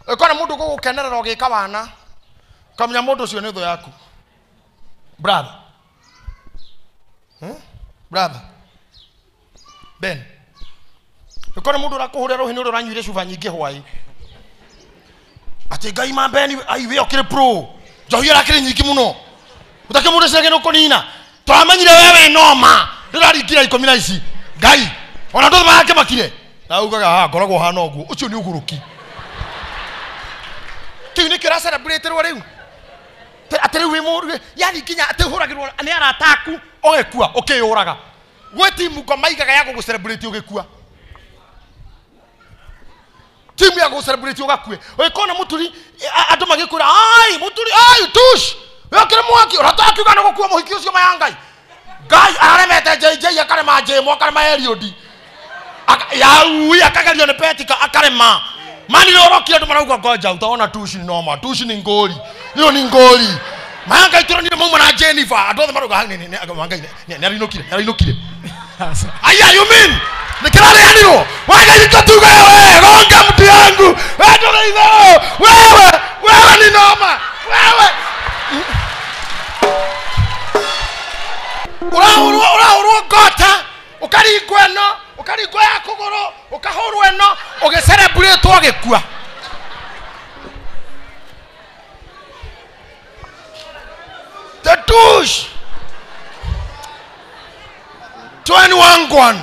Ukona mundu gugukenerera ugika wana kamenya mundu ucio ni thu yaku brother. Brother Ben, ukona mundu urakuhurira ruhini uri uranyuire cuba nyingi hwai ati ngai ma Ben aiwe okire pro njohi arakire nyingi muno utake mundu cege no kunina twamenyire wewe noma ndiraringira ikumi na ici ngai ona ndu make makire na ugaga ha ngoragwo hana uguo ucio ni uguruki kiu ni kira celebrate ro riu atari wi mundu yani kinya ati huragirwo ni arataku ogekua ukiyuraga gwe timu ngoma igaga ya gugu celebrate ugekua timu ya gugu celebrate ugakue wikona muturi andu magikura ai muturi ai tush wekire mwaki urataku gana gukua muhiki ucio mayangai ngai aremete JJ akarema jemo akarema Eliodi yaui akagario ni Petika akarema mani rorokire ndu marauga ngoja utaona tushi noma tushi ni ngori hiyo ni ngori mayanga itoro ni mama na Jennifer andothe maruga hanini ni agamanga ni arinukire aya you mean nikirale yaniro waga ikatuga wewe ronga mtu yangu wewe ndio wewe ni noma wewe ura gota ukarigwo eno ukarigwo ya kuguru ukahurwo eno ugeserebrate ogekua the douche 21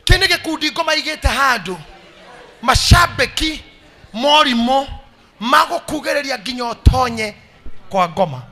kene gikundi ngoma igite handu mashabiki morimo magukugereria nginya utonye kwa ngoma